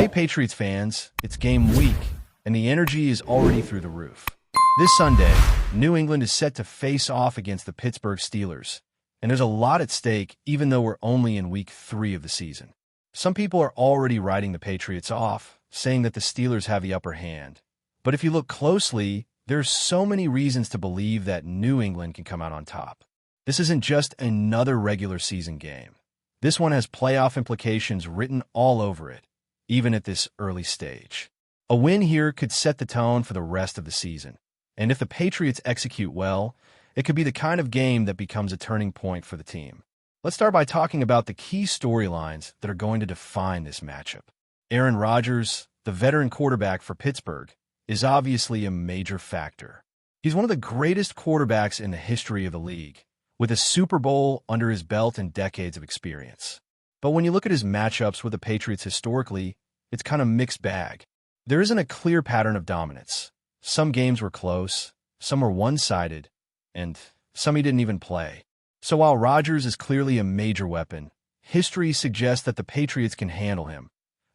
Hey Patriots fans, it's game week, and the energy is already through the roof. This Sunday, New England is set to face off against the Pittsburgh Steelers, and there's a lot at stake even though we're only in week 3 of the season. Some people are already writing the Patriots off, saying that the Steelers have the upper hand. But if you look closely, there's so many reasons to believe that New England can come out on top. This isn't just another regular season game. This one has playoff implications written all over it, even at this early stage. A win here could set the tone for the rest of the season. And if the Patriots execute well, it could be the kind of game that becomes a turning point for the team. Let's start by talking about the key storylines that are going to define this matchup. Aaron Rodgers, the veteran quarterback for Pittsburgh, is obviously a major factor. He's one of the greatest quarterbacks in the history of the league, with a Super Bowl under his belt and decades of experience. But when you look at his matchups with the Patriots historically, it's kind of mixed bag. There isn't a clear pattern of dominance. Some games were close, some were one-sided, and some he didn't even play. So while Rodgers is clearly a major weapon, history suggests that the Patriots can handle him,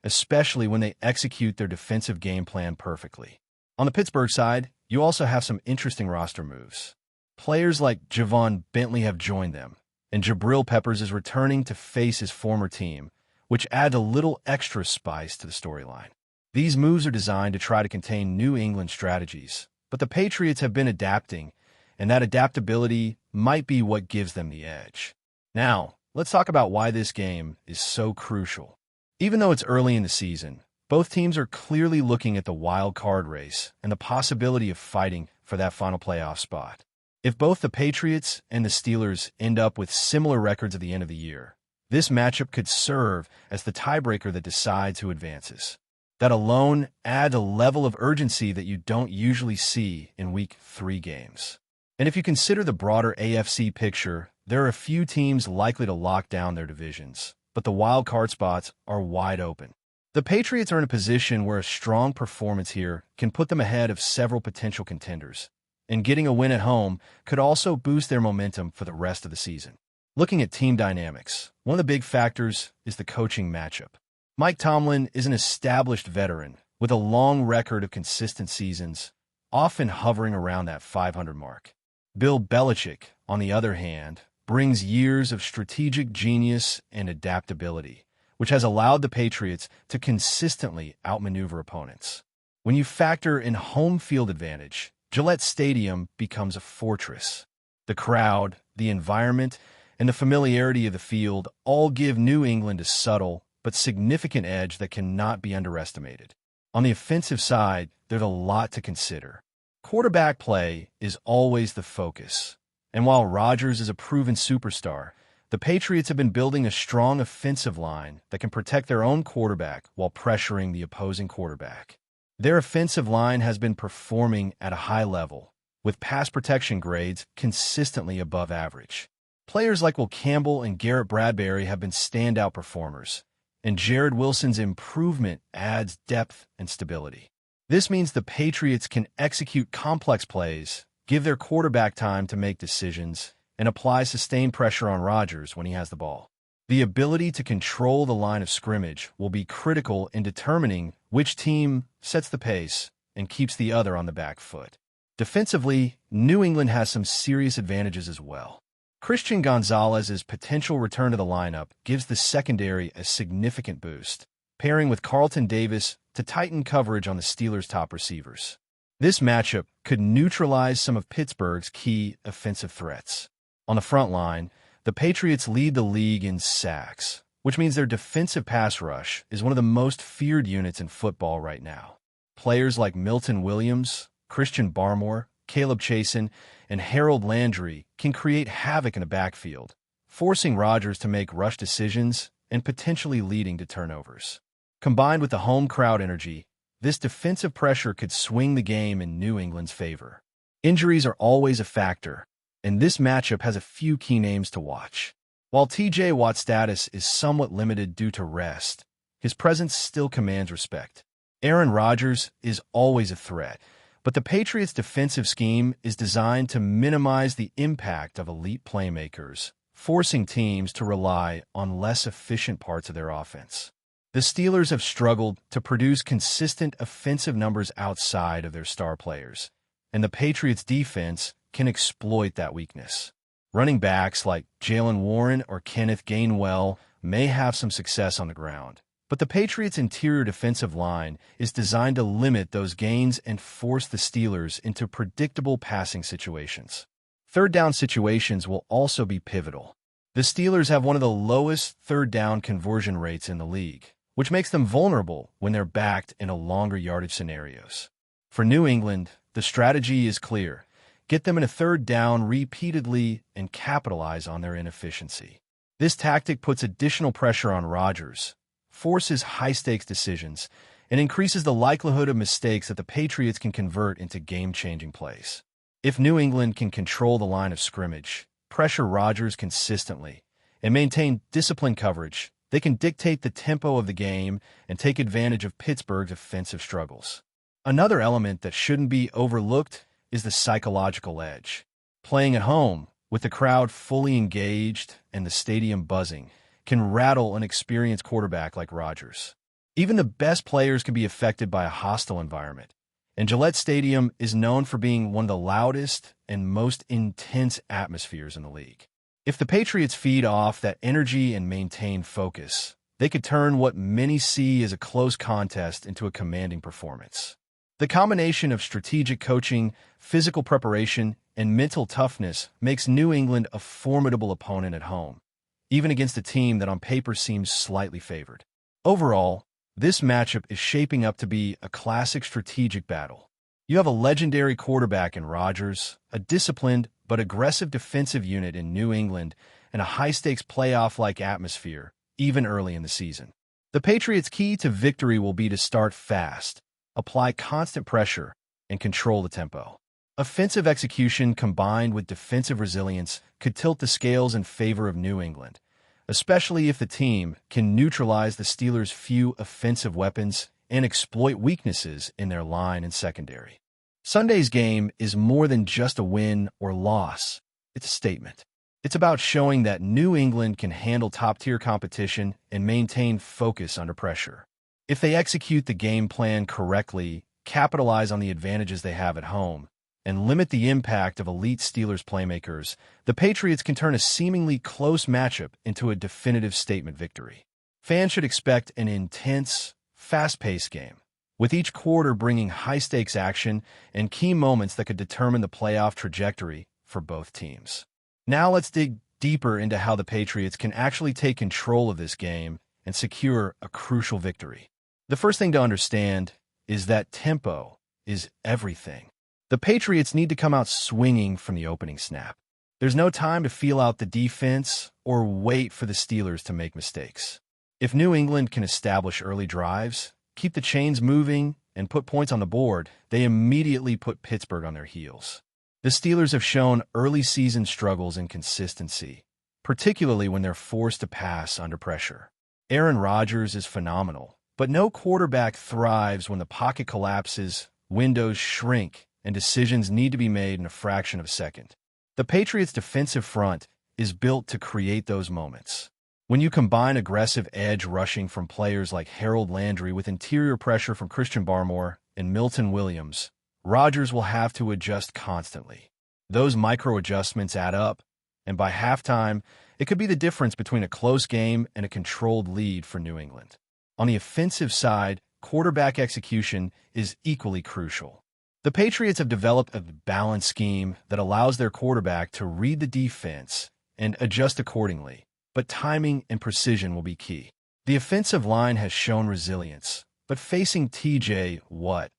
especially when they execute their defensive game plan perfectly. On the Pittsburgh side, you also have some interesting roster moves. Players like Javon Bentley have joined them, and Jabril Peppers is returning to face his former team, which adds a little extra spice to the storyline. These moves are designed to try to contain New England strategies, but the Patriots have been adapting, and that adaptability might be what gives them the edge. Now, let's talk about why this game is so crucial. Even though it's early in the season, both teams are clearly looking at the wild card race and the possibility of fighting for that final playoff spot. If both the Patriots and the Steelers end up with similar records at the end of the year, this matchup could serve as the tiebreaker that decides who advances. That alone adds a level of urgency that you don't usually see in Week 3 games. And if you consider the broader AFC picture, there are a few teams likely to lock down their divisions, but the wild card spots are wide open. The Patriots are in a position where a strong performance here can put them ahead of several potential contenders, and getting a win at home could also boost their momentum for the rest of the season. Looking at team dynamics, one of the big factors is the coaching matchup. Mike Tomlin is an established veteran with a long record of consistent seasons, often hovering around that 500 mark. Bill Belichick, on the other hand, brings years of strategic genius and adaptability, which has allowed the Patriots to consistently outmaneuver opponents. When you factor in home field advantage, Gillette Stadium becomes a fortress. The crowd, the environment, and the familiarity of the field all give New England a subtle but significant edge that cannot be underestimated. On the offensive side, there's a lot to consider. Quarterback play is always the focus, and while Rodgers is a proven superstar, the Patriots have been building a strong offensive line that can protect their own quarterback while pressuring the opposing quarterback. Their offensive line has been performing at a high level, with pass protection grades consistently above average. Players like Will Campbell and Garrett Bradbury have been standout performers, and Jared Wilson's improvement adds depth and stability. This means the Patriots can execute complex plays, give their quarterback time to make decisions, and apply sustained pressure on Rodgers when he has the ball. The ability to control the line of scrimmage will be critical in determining which team sets the pace and keeps the other on the back foot. Defensively, New England has some serious advantages as well. Christian Gonzalez's potential return to the lineup gives the secondary a significant boost, pairing with Carlton Davis to tighten coverage on the Steelers' top receivers. This matchup could neutralize some of Pittsburgh's key offensive threats. On the front line, the Patriots lead the league in sacks, which means their defensive pass rush is one of the most feared units in football right now. Players like Milton Williams, Christian Barmore, Caleb Chasen, and Harold Landry can create havoc in the backfield, forcing Rodgers to make rush decisions and potentially leading to turnovers. Combined with the home crowd energy, this defensive pressure could swing the game in New England's favor. Injuries are always a factor, and this matchup has a few key names to watch. While TJ Watt's status is somewhat limited due to rest, his presence still commands respect. Aaron Rodgers is always a threat, but the Patriots' defensive scheme is designed to minimize the impact of elite playmakers, forcing teams to rely on less efficient parts of their offense. The Steelers have struggled to produce consistent offensive numbers outside of their star players, and the Patriots' defense can exploit that weakness. Running backs like Jalen Warren or Kenneth Gainwell may have some success on the ground, but the Patriots' interior defensive line is designed to limit those gains and force the Steelers into predictable passing situations. Third down situations will also be pivotal. The Steelers have one of the lowest third down conversion rates in the league, which makes them vulnerable when they're backed in longer yardage scenarios. For New England, the strategy is clear. Get them in a third down repeatedly and capitalize on their inefficiency. This tactic puts additional pressure on Rodgers, forces high-stakes decisions, and increases the likelihood of mistakes that the Patriots can convert into game-changing plays. If New England can control the line of scrimmage, pressure Rodgers consistently, and maintain disciplined coverage, they can dictate the tempo of the game and take advantage of Pittsburgh's offensive struggles. Another element that shouldn't be overlooked is the psychological edge. Playing at home, with the crowd fully engaged and the stadium buzzing, can rattle an experienced quarterback like Rodgers. Even the best players can be affected by a hostile environment, and Gillette Stadium is known for being one of the loudest and most intense atmospheres in the league. If the Patriots feed off that energy and maintain focus, they could turn what many see as a close contest into a commanding performance. The combination of strategic coaching, physical preparation, and mental toughness makes New England a formidable opponent at home, even against a team that on paper seems slightly favored. Overall, this matchup is shaping up to be a classic strategic battle. You have a legendary quarterback in Rodgers, a disciplined but aggressive defensive unit in New England, and a high-stakes playoff-like atmosphere, even early in the season. The Patriots' key to victory will be to start fast, apply constant pressure, and control the tempo. Offensive execution combined with defensive resilience could tilt the scales in favor of New England, especially if the team can neutralize the Steelers' few offensive weapons and exploit weaknesses in their line and secondary. Sunday's game is more than just a win or loss. It's a statement. It's about showing that New England can handle top-tier competition and maintain focus under pressure. If they execute the game plan correctly, capitalize on the advantages they have at home, and limit the impact of elite Steelers playmakers, the Patriots can turn a seemingly close matchup into a definitive statement victory. Fans should expect an intense, fast-paced game, with each quarter bringing high-stakes action and key moments that could determine the playoff trajectory for both teams. Now let's dig deeper into how the Patriots can actually take control of this game and secure a crucial victory. The first thing to understand is that tempo is everything. The Patriots need to come out swinging from the opening snap. There's no time to feel out the defense or wait for the Steelers to make mistakes. If New England can establish early drives, keep the chains moving, and put points on the board, they immediately put Pittsburgh on their heels. The Steelers have shown early season struggles in consistency, particularly when they're forced to pass under pressure. Aaron Rodgers is phenomenal, but no quarterback thrives when the pocket collapses, windows shrink, and decisions need to be made in a fraction of a second. The Patriots' defensive front is built to create those moments. When you combine aggressive edge rushing from players like Harold Landry with interior pressure from Christian Barmore and Milton Williams, Rodgers will have to adjust constantly. Those micro-adjustments add up, and by halftime, it could be the difference between a close game and a controlled lead for New England. On the offensive side, quarterback execution is equally crucial. The Patriots have developed a balanced scheme that allows their quarterback to read the defense and adjust accordingly, but timing and precision will be key. The offensive line has shown resilience, but facing TJ Watt,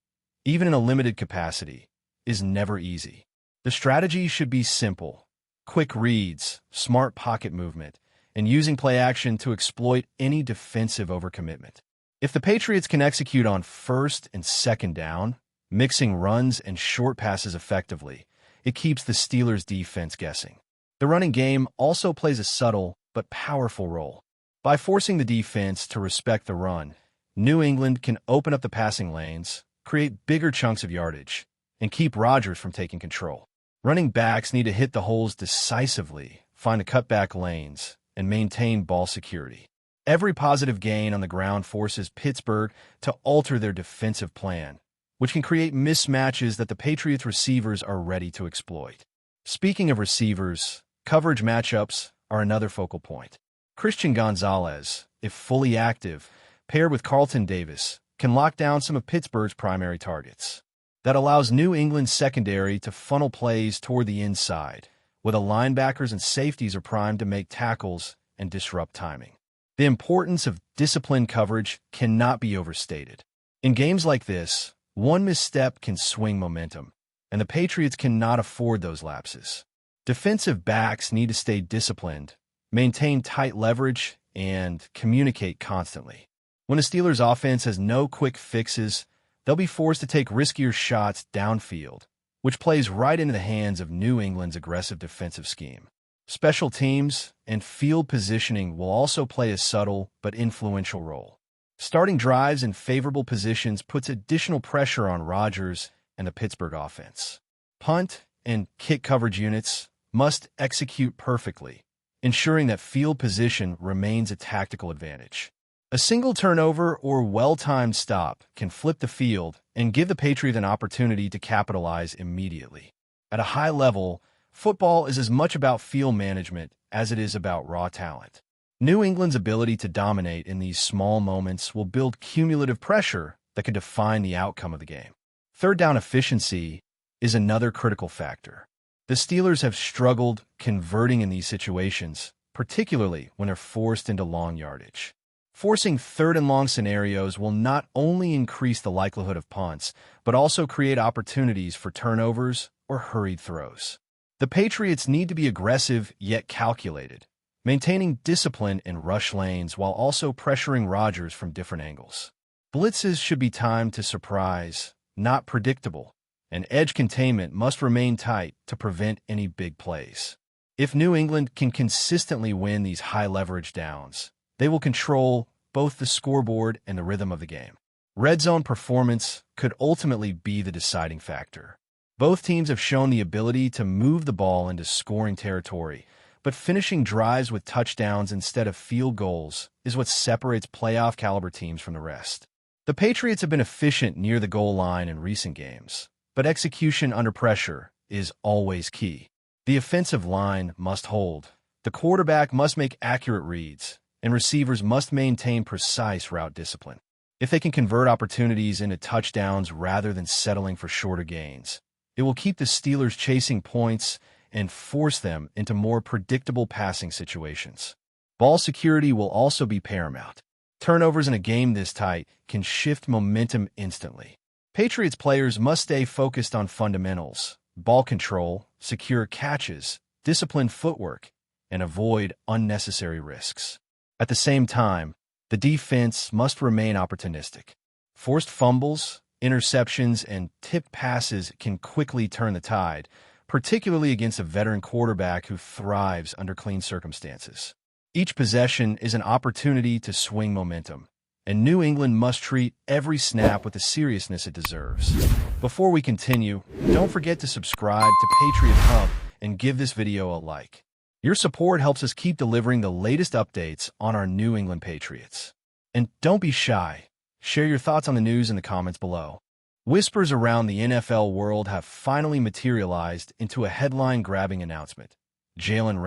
even in a limited capacity, is never easy. The strategy should be simple: quick reads, smart pocket movement, and using play action to exploit any defensive overcommitment. If the Patriots can execute on first and second down, mixing runs and short passes effectively, it keeps the Steelers' defense guessing. The running game also plays a subtle but powerful role. By forcing the defense to respect the run, New England can open up the passing lanes, create bigger chunks of yardage, and keep Rodgers from taking control. Running backs need to hit the holes decisively, find the cutback lanes, and maintain ball security. Every positive gain on the ground forces Pittsburgh to alter their defensive plan, which can create mismatches that the Patriots receivers are ready to exploit. Speaking of receivers, coverage matchups are another focal point. Christian Gonzalez, if fully active, paired with Carlton Davis, can lock down some of Pittsburgh's primary targets. That allows New England's secondary to funnel plays toward the inside, where the linebackers and safeties are primed to make tackles and disrupt timing. The importance of disciplined coverage cannot be overstated. In games like this, one misstep can swing momentum, and the Patriots cannot afford those lapses. Defensive backs need to stay disciplined, maintain tight leverage, and communicate constantly. When the Steelers' offense has no quick fixes, they'll be forced to take riskier shots downfield, which plays right into the hands of New England's aggressive defensive scheme. Special teams and field positioning will also play a subtle but influential role. Starting drives in favorable positions puts additional pressure on Rodgers and the Pittsburgh offense. Punt and kick coverage units must execute perfectly, ensuring that field position remains a tactical advantage. A single turnover or well-timed stop can flip the field and give the Patriots an opportunity to capitalize immediately. At a high level, football is as much about field management as it is about raw talent. New England's ability to dominate in these small moments will build cumulative pressure that could define the outcome of the game. Third down efficiency is another critical factor. The Steelers have struggled converting in these situations, particularly when they're forced into long yardage. Forcing third-and-long scenarios will not only increase the likelihood of punts, but also create opportunities for turnovers or hurried throws. The Patriots need to be aggressive yet calculated, maintaining discipline in rush lanes while also pressuring Rodgers from different angles. Blitzes should be timed to surprise, not predictable, and edge containment must remain tight to prevent any big plays. If New England can consistently win these high-leverage downs, they will control both the scoreboard and the rhythm of the game. Red zone performance could ultimately be the deciding factor. Both teams have shown the ability to move the ball into scoring territory, but finishing drives with touchdowns instead of field goals is what separates playoff-caliber teams from the rest. The Patriots have been efficient near the goal line in recent games, but execution under pressure is always key. The offensive line must hold, the quarterback must make accurate reads, and receivers must maintain precise route discipline. If they can convert opportunities into touchdowns rather than settling for shorter gains, it will keep the Steelers chasing points and force them into more predictable passing situations. Ball security will also be paramount. Turnovers in a game this tight can shift momentum instantly. Patriots players must stay focused on fundamentals, ball control, secure catches, disciplined footwork, and avoid unnecessary risks. At the same time, the defense must remain opportunistic. Forced fumbles, interceptions, and tipped passes can quickly turn the tide, particularly against a veteran quarterback who thrives under clean circumstances. Each possession is an opportunity to swing momentum, and New England must treat every snap with the seriousness it deserves. Before we continue, don't forget to subscribe to Patriots Hub and give this video a like. Your support helps us keep delivering the latest updates on our New England Patriots. And don't be shy. Share your thoughts on the news in the comments below. Whispers around the NFL world have finally materialized into a headline-grabbing announcement. JALEN,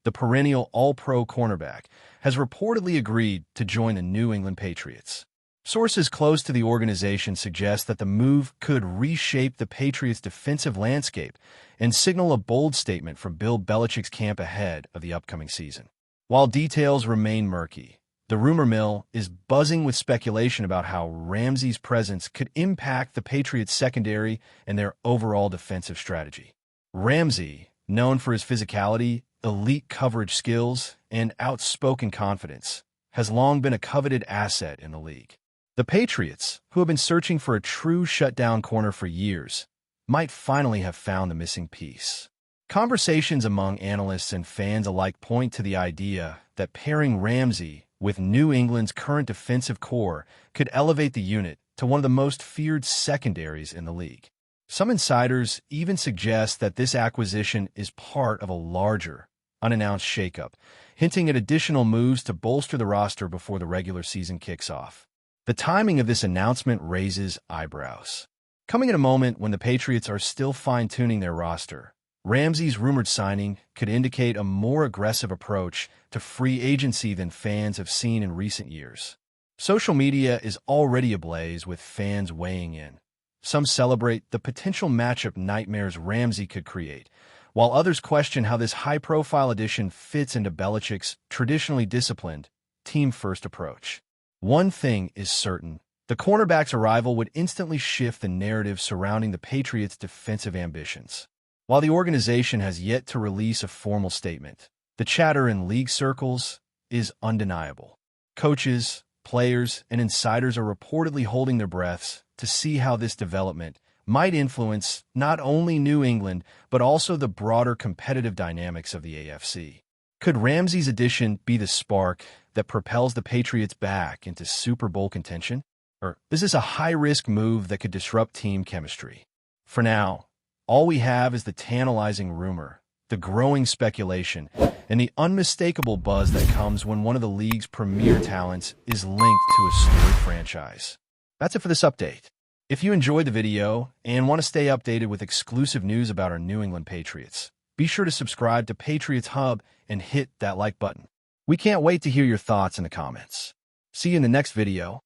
the perennial All-Pro cornerback, has reportedly agreed to join the New England Patriots. Sources close to the organization suggest that the move could reshape the Patriots' defensive landscape and signal a bold statement from Bill Belichick's camp ahead of the upcoming season. While details remain murky, the rumor mill is buzzing with speculation about how RAMSEY's presence could impact the Patriots' secondary and their overall defensive strategy. RAMSEY, known for his physicality, elite coverage skills, and outspoken confidence, has long been a coveted asset in the league. The Patriots, who have been searching for a true shutdown corner for years, might finally have found the missing piece. Conversations among analysts and fans alike point to the idea that pairing RAMSEY with New England's current defensive core could elevate the unit to one of the most feared secondaries in the league. Some insiders even suggest that this acquisition is part of a larger, unannounced shakeup, hinting at additional moves to bolster the roster before the regular season kicks off. The timing of this announcement raises eyebrows. Coming at a moment when the Patriots are still fine-tuning their roster, RAMSEY's rumored signing could indicate a more aggressive approach to free agency than fans have seen in recent years. Social media is already ablaze with fans weighing in. Some celebrate the potential matchup nightmares RAMSEY could create, while others question how this high-profile addition fits into Belichick's traditionally disciplined, team-first approach. One thing is certain. The cornerback's arrival would instantly shift the narrative surrounding the Patriots' defensive ambitions. While the organization has yet to release a formal statement, the chatter in league circles is undeniable. Coaches, players, and insiders are reportedly holding their breaths to see how this development might influence not only New England, but also the broader competitive dynamics of the AFC. Could RAMSEY's addition be the spark that propels the Patriots back into Super Bowl contention? Or is this a high-risk move that could disrupt team chemistry? For now, all we have is the tantalizing rumor, the growing speculation, and the unmistakable buzz that comes when one of the league's premier talents is linked to a storied franchise. That's it for this update. If you enjoyed the video and want to stay updated with exclusive news about our New England Patriots, be sure to subscribe to Patriots Hub and hit that like button. We can't wait to hear your thoughts in the comments. See you in the next video.